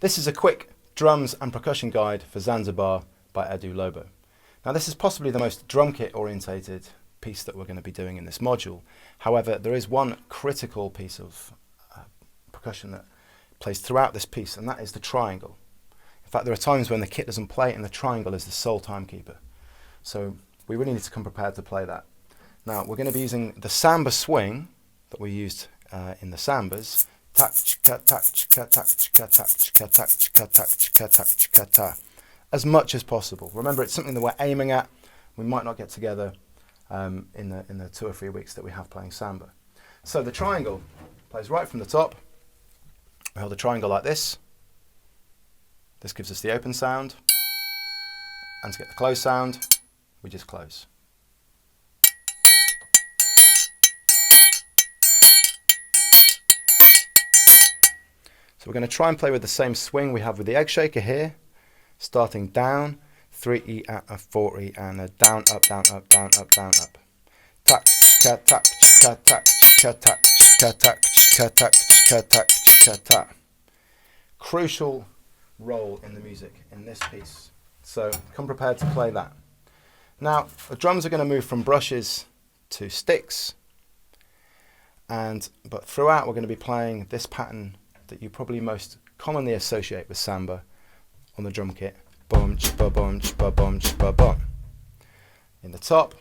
This is a quick drums and percussion guide for Zanzibar by Edu Lobo. Now this is possibly the most drum kit orientated piece that we're going to be doing in this module. However, there is one critical piece of percussion that plays throughout this piece, and that is the triangle. In fact, there are times when the kit doesn't play and the triangle is the sole timekeeper. So we really need to come prepared to play that. Now we're going to be using the samba swing that we used in the sambas. As much as possible. Remember, it's something that we're aiming at. We might not get together in the 2 or 3 weeks that we have playing samba. So the triangle plays right from the top. We hold the triangle like this. This gives us the open sound. And to get the close sound, we just close. So we're going to try and play with the same swing we have with the egg shaker here, starting down, 3E and a 4E and a down, up, down, up, down, up, down, up. Tak, chka, tak, chka, tak, chka, tak, chka, tak, chka, tak, chka, tak, chka, tak. Crucial role in the music in this piece. So come prepared to play that. Now the drums are going to move from brushes to sticks, but throughout we're going to be playing this pattern that you probably most commonly associate with samba on the drum kit. Bum, chba, bum, chba, bum, chba, bum. In the top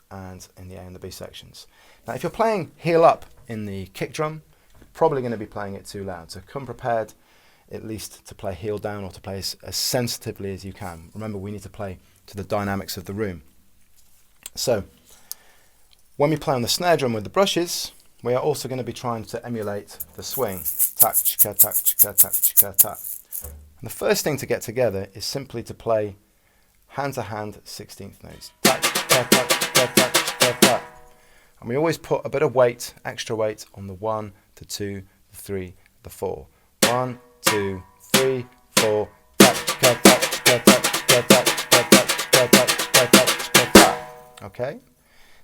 and in the A and the B sections. Now if you're playing heel up in the kick drum, you're probably going to be playing it too loud. So come prepared at least to play heel down or to play as sensitively as you can. Remember, we need to play to the dynamics of the room. So when we play on the snare drum with the brushes, we are also going to be trying to emulate the swing. Tak, chka, tak, chka, tak, chka, tak. And the first thing to get together is simply to play hand to hand 16th notes. Tak, tak, tak, tak, tak, tak, tak. And we always put a bit of weight, extra weight, on the 1, the 2, the 3, the 4. 1, 2, 3, 4. Tak, chka, tak, chka, tak, chka, tak, chka, tak, chka, tak, chka, tak, chka, tak. Okay?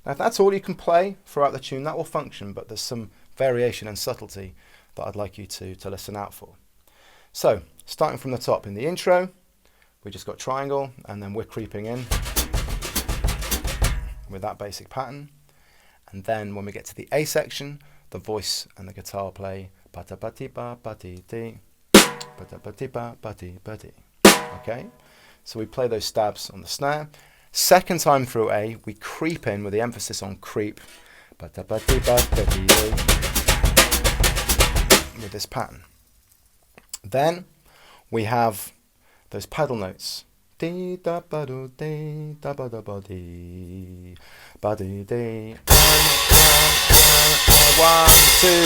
Now if that's all you can play throughout the tune, that will function, but there's some variation and subtlety that I'd like you to listen out for. So, starting from the top, in the intro, we just got triangle, and then we're creeping in with that basic pattern. And then when we get to the A section, the voice and the guitar play bata bati ba bati ti, bata bati ba bati bati. Okay? So we play those stabs on the snare. Second time through A, we creep in with the emphasis on creep, with this pattern. Then we have those pedal notes. Di da ba do di da ba da ba di ba di di. 1, 2,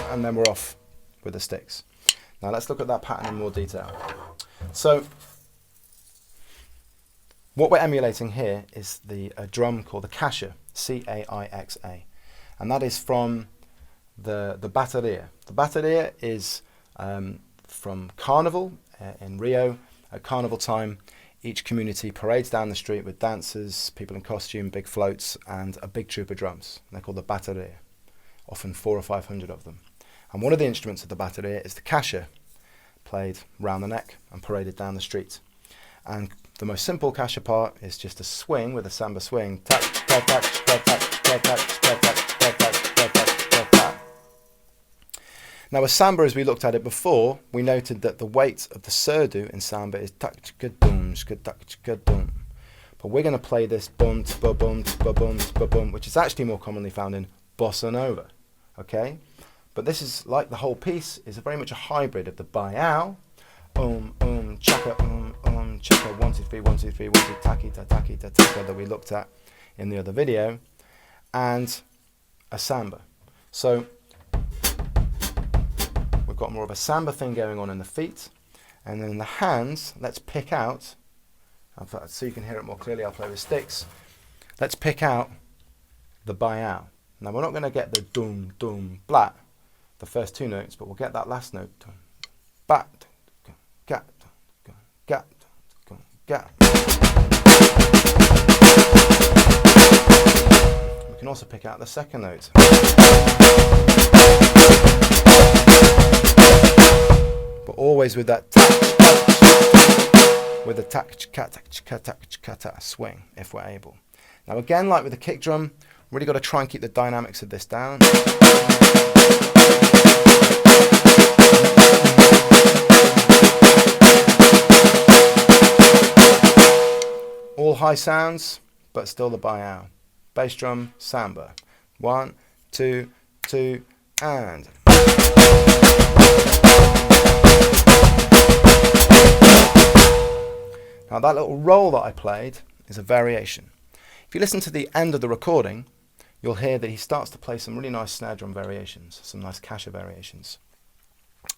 3, and then we're off with the sticks. Now let's look at that pattern in more detail. So what we're emulating here is a drum called the Caixa, C-A-I-X-A, and that is from the bateria. The bateria is from Carnival in Rio. At Carnival time, each community parades down the street with dancers, people in costume, big floats, and a big troop of drums. And they're called the bateria, often 400 or 500 of them. And one of the instruments of the bateria is the Caixa, played round the neck and paraded down the street. And the most simple Caixa part is just a swing with a samba swing. Tak, tak, tak, tak, tak, tak, tak, tak, tak, tak, tak, tak, tak. Now with samba, as we looked at it before, we noted that the weight of the surdo in samba is tak, chka, boom, chka, tak, chka, boom. But we're going to play this bum, ba bum, ba bum, ba bum, which is actually more commonly found in bossa nova. Okay? But this is, like the whole piece, is very much a hybrid of the baiao, chaka, chaka, 1, 2, 3, 1, 2, 3, 1, 2, taki, ta, taki, ta, taka, that we looked at in the other video, and a samba. So we've got more of a samba thing going on in the feet, and then in the hands, let's pick out, so you can hear it more clearly, I'll play with sticks, let's pick out the baiao. Now we're not going to get the dum, dum, blat, the first 2 notes, but we'll get that last note, dum, bat, ga, ga, ga. We can also pick out the second note. always with that with the tack swing if we're able. Now again, like with the kick drum, really got to try and keep the dynamics of this down. All high sounds, but still the buyout. Bass drum, samba. 1, 2, 2, and. Now that little roll that I played is a variation. If you listen to the end of the recording, you'll hear that he starts to play some really nice snare drum variations, some nice kasha variations.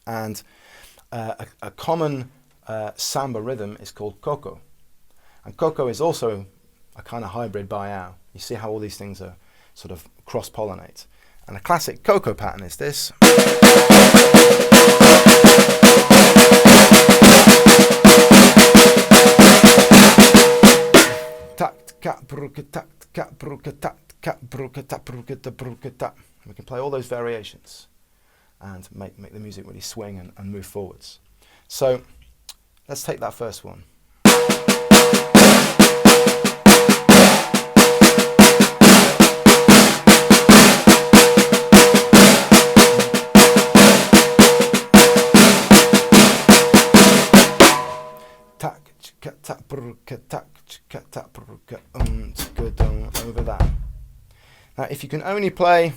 And a common samba rhythm is called koko. And koko is also a kind of hybrid buyout. You see how all these things are sort of cross-pollinate. And a classic koko pattern is this. We can play all those variations and make the music really swing and move forwards. So let's take that first one. Over that. Now if you can only play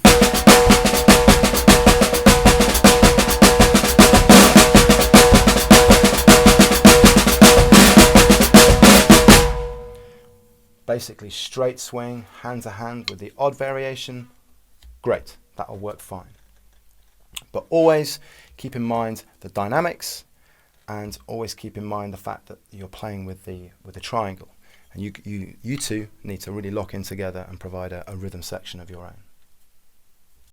basically straight swing, hand to hand with the odd variation, great, that'll work fine. But always keep in mind the dynamics, and always keep in mind the fact that you're playing with the triangle, and you two need to really lock in together and provide a rhythm section of your own.